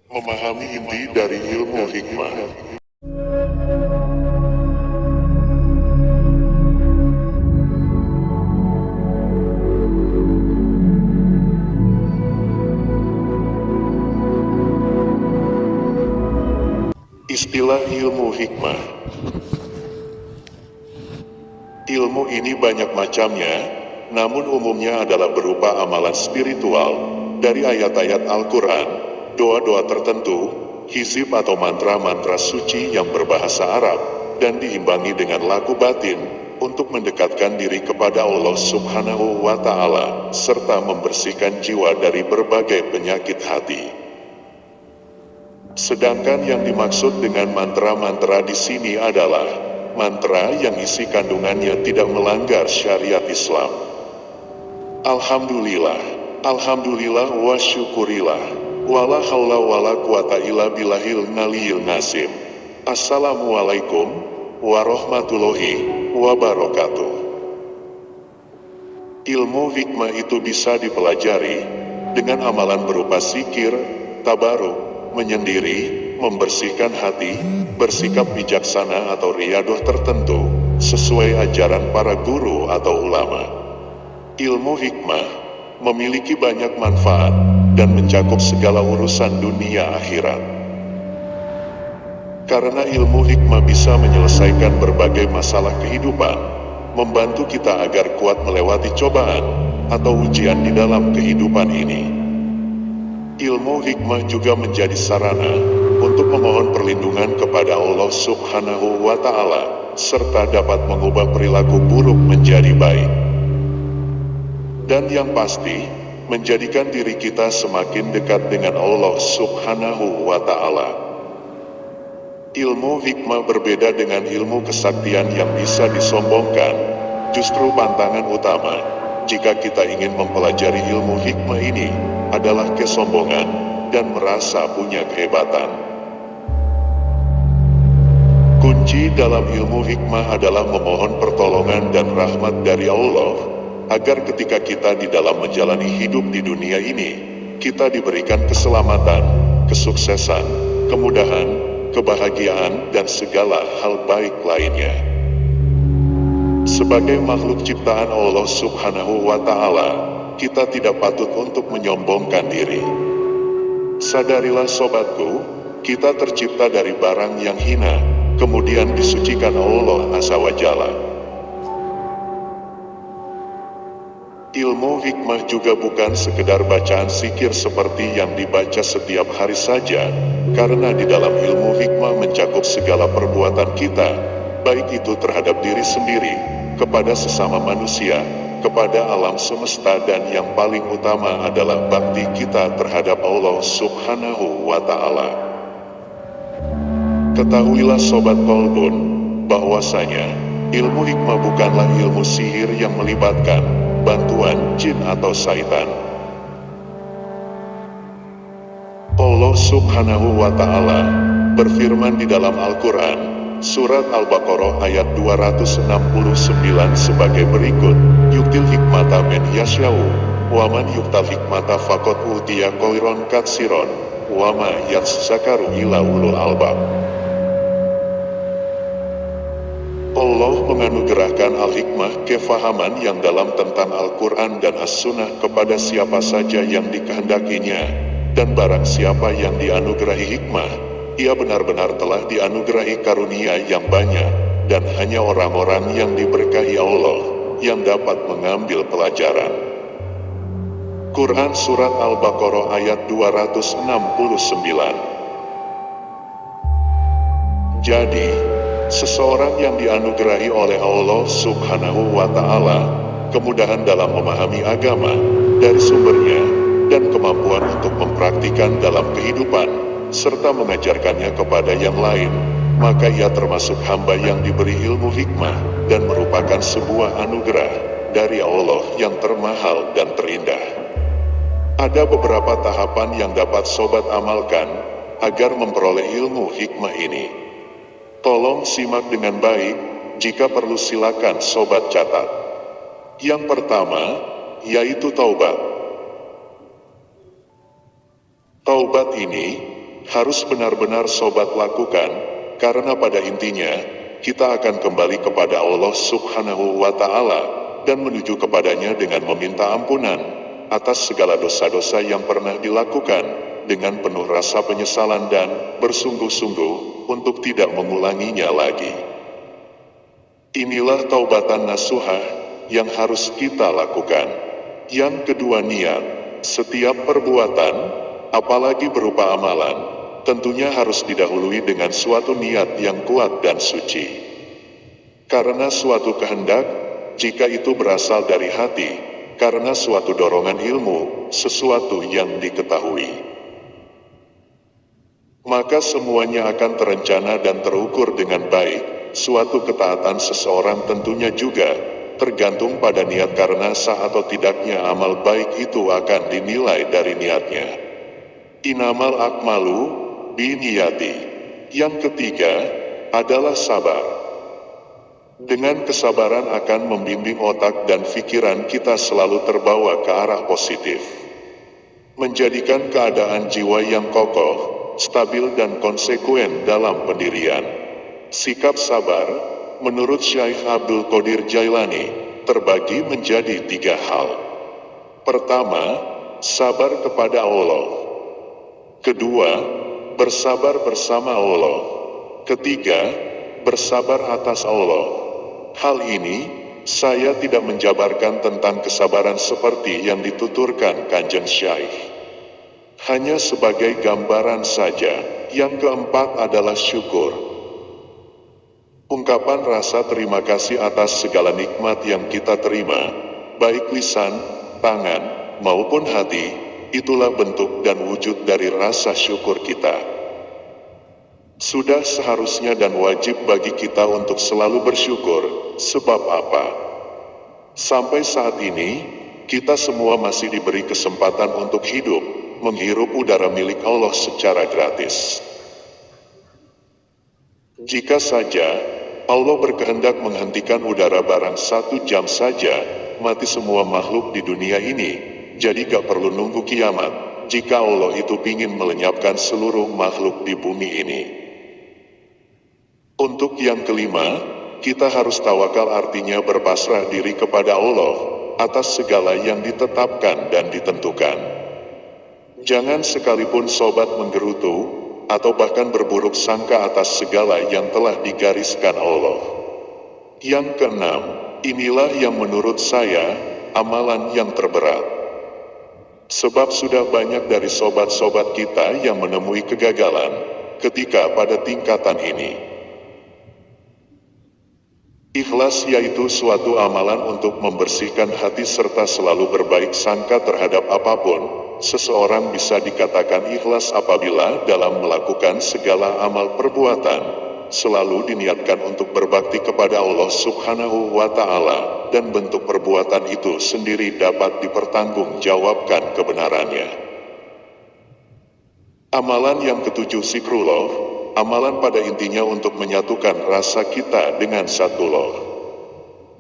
Memahami inti dari ilmu hikmah. Istilah ilmu hikmah. Ilmu ini banyak macamnya, namun umumnya adalah berupa amalan spiritual dari ayat-ayat Al-Quran, doa-doa tertentu, hizib atau mantra-mantra suci yang berbahasa Arab, dan diimbangi dengan laku batin untuk mendekatkan diri kepada Allah Subhanahu wa Ta'ala, serta membersihkan jiwa dari berbagai penyakit hati. Sedangkan yang dimaksud dengan mantra-mantra di sini adalah mantra yang isi kandungannya tidak melanggar syariat Islam. Alhamdulillah, Alhamdulillah wa syukurillah, wala haula wala quwata illa billahil naliyil nazim. Assalamualaikum warahmatullahi wabarakatuh. Ilmu hikmah itu bisa dipelajari dengan amalan berupa zikir, tabaruk, menyendiri, membersihkan hati, bersikap bijaksana atau riyadoh tertentu, sesuai ajaran para guru atau ulama. Ilmu hikmah memiliki banyak manfaat dan mencakup segala urusan dunia akhirat. Karena ilmu hikmah bisa menyelesaikan berbagai masalah kehidupan, membantu kita agar kuat melewati cobaan atau ujian di dalam kehidupan ini. Ilmu hikmah juga menjadi sarana untuk memohon perlindungan kepada Allah Subhanahu wa Ta'ala, serta dapat mengubah perilaku buruk menjadi baik. Dan yang pasti, menjadikan diri kita semakin dekat dengan Allah Subhanahu wa Ta'ala. Ilmu hikmah berbeda dengan ilmu kesaktian yang bisa disombongkan. Justru pantangan utama jika kita ingin mempelajari ilmu hikmah ini adalah kesombongan dan merasa punya kehebatan. Kunci dalam ilmu hikmah adalah memohon pertolongan dan rahmat dari Allah, agar ketika kita di dalam menjalani hidup di dunia ini, kita diberikan keselamatan, kesuksesan, kemudahan, kebahagiaan, dan segala hal baik lainnya. Sebagai makhluk ciptaan Allah Subhanahu wa Ta'ala, kita tidak patut untuk menyombongkan diri. Sadarilah sobatku, kita tercipta dari barang yang hina, kemudian disucikan Allah Azza wa Jalla. Ilmu hikmah juga bukan sekedar bacaan zikir seperti yang dibaca setiap hari saja, karena di dalam ilmu hikmah mencakup segala perbuatan kita, baik itu terhadap diri sendiri, kepada sesama manusia, kepada alam semesta, dan yang paling utama adalah bakti kita terhadap Allah Subhanahu wa Ta'ala. Ketahuilah Sobat Kolbun, bahwasanya ilmu hikmah bukanlah ilmu sihir yang melibatkan bantuan jin atau syaitan. Allah Subhanahu wa Ta'ala berfirman di dalam Al-Quran, Surat Al-Baqarah ayat 269 sebagai berikut, Yuktil hikmata men yasya'u, wa man yuktal hikmata faqad utiya khairan katsiran, wa ma yazzakaru illa ulul albab. Allah menganugerahkan al-hikmah, kefahaman yang dalam tentang Al-Quran dan As-Sunnah kepada siapa saja yang dikehendakinya, dan barang siapa yang dianugerahi hikmah, ia benar-benar telah dianugerahi karunia yang banyak, dan hanya orang-orang yang diberkahi Allah yang dapat mengambil pelajaran. Quran Surat Al-Baqarah ayat 269. Jadi, seseorang yang dianugerahi oleh Allah Subhanahu wa Ta'ala kemudahan dalam memahami agama dari sumbernya dan kemampuan untuk mempraktikkan dalam kehidupan serta mengajarkannya kepada yang lain, maka ia termasuk hamba yang diberi ilmu hikmah dan merupakan sebuah anugerah dari Allah yang termahal dan terindah. Ada beberapa tahapan yang dapat sobat amalkan agar memperoleh ilmu hikmah ini. Tolong simak dengan baik, jika perlu silakan sobat catat. Yang pertama, yaitu taubat. Taubat ini harus benar-benar sobat lakukan, karena pada intinya, kita akan kembali kepada Allah Subhanahu wa Ta'ala dan menuju kepadanya dengan meminta ampunan atas segala dosa-dosa yang pernah dilakukan, dengan penuh rasa penyesalan dan bersungguh-sungguh untuk tidak mengulanginya lagi. Inilah taubatan nasuhah yang harus kita lakukan. Yang kedua, niat. Setiap perbuatan, apalagi berupa amalan, tentunya harus didahului dengan suatu niat yang kuat dan suci. Karena suatu kehendak, jika itu berasal dari hati, karena suatu dorongan ilmu, sesuatu yang diketahui, maka semuanya akan terencana dan terukur dengan baik. Suatu ketaatan seseorang tentunya juga tergantung pada niat, karena sah atau tidaknya amal baik itu akan dinilai dari niatnya. Inamal akmalu biniyati. Yang ketiga adalah sabar. Dengan kesabaran akan membimbing otak dan pikiran kita selalu terbawa ke arah positif, menjadikan keadaan jiwa yang kokoh, stabil dan konsekuen dalam pendirian. Sikap sabar, menurut Syekh Abdul Qadir Jailani, terbagi menjadi 3 hal. Pertama, sabar kepada Allah. Kedua, bersabar bersama Allah. Ketiga, bersabar atas Allah. Hal ini, saya tidak menjabarkan tentang kesabaran seperti yang dituturkan Kanjeng Syekh. Hanya sebagai gambaran saja. Yang keempat adalah syukur. Ungkapan rasa terima kasih atas segala nikmat yang kita terima, baik lisan, tangan, maupun hati, itulah bentuk dan wujud dari rasa syukur kita. Sudah seharusnya dan wajib bagi kita untuk selalu bersyukur, sebab apa? Sampai saat ini, kita semua masih diberi kesempatan untuk hidup, menghirup udara milik Allah secara gratis. Jika saja Allah berkehendak menghentikan udara barang 1 jam saja, mati semua makhluk di dunia ini, jadi gak perlu nunggu kiamat, jika Allah itu ingin melenyapkan seluruh makhluk di bumi ini. Untuk yang kelima, kita harus tawakal, artinya berpasrah diri kepada Allah, atas segala yang ditetapkan dan ditentukan. Jangan sekalipun sobat menggerutu, atau bahkan berburuk sangka atas segala yang telah digariskan Allah. Yang keenam, inilah yang menurut saya, amalan yang terberat. Sebab sudah banyak dari sobat-sobat kita yang menemui kegagalan, ketika pada tingkatan ini. Ikhlas yaitu suatu amalan untuk membersihkan hati serta selalu berbaik sangka terhadap apapun. Seseorang bisa dikatakan ikhlas apabila dalam melakukan segala amal perbuatan, selalu diniatkan untuk berbakti kepada Allah Subhanahu wa Ta'ala, dan bentuk perbuatan itu sendiri dapat dipertanggungjawabkan kebenarannya. Amalan yang ketujuh, zikrullah, amalan pada intinya untuk menyatukan rasa kita dengan Zatullah,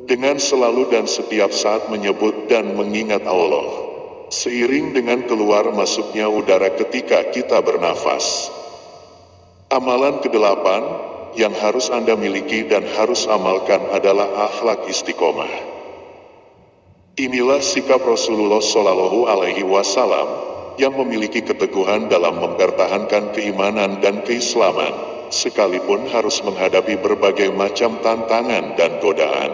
dengan selalu dan setiap saat menyebut dan mengingat Allah, seiring dengan keluar masuknya udara ketika kita bernafas. Amalan kedelapan yang harus Anda miliki dan harus amalkan adalah akhlak istiqomah. Inilah sikap Rasulullah Shallallahu Alaihi Wasallam yang memiliki keteguhan dalam mempertahankan keimanan dan keislaman, sekalipun harus menghadapi berbagai macam tantangan dan godaan.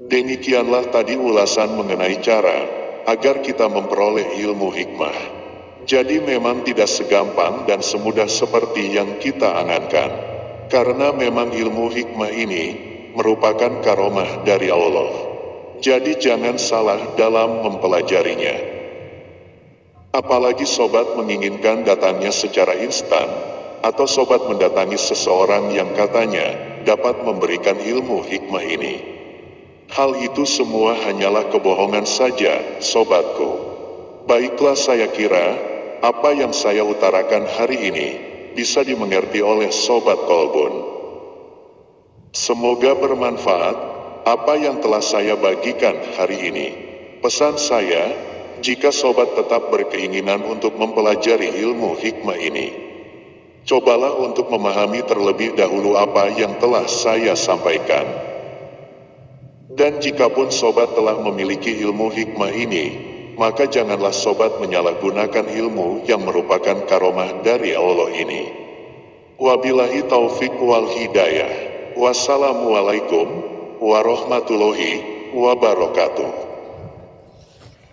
Demikianlah tadi ulasan mengenai cara agar kita memperoleh ilmu hikmah. Jadi memang tidak segampang dan semudah seperti yang kita angankan. Karena memang ilmu hikmah ini merupakan karomah dari Allah. Jadi jangan salah dalam mempelajarinya. Apalagi sobat menginginkan datangnya secara instan, atau sobat mendatangi seseorang yang katanya dapat memberikan ilmu hikmah ini. Hal itu semua hanyalah kebohongan saja, sobatku. Baiklah, saya kira apa yang saya utarakan hari ini bisa dimengerti oleh sobat Kolbun. Semoga bermanfaat apa yang telah saya bagikan hari ini. Pesan saya, jika sobat tetap berkeinginan untuk mempelajari ilmu hikmah ini, cobalah untuk memahami terlebih dahulu apa yang telah saya sampaikan. Dan jikapun sobat telah memiliki ilmu hikmah ini, maka janganlah sobat menyalahgunakan ilmu yang merupakan karomah dari Allah ini. Wabillahi taufik wal hidayah. Wassalamualaikum warahmatullahi wabarakatuh.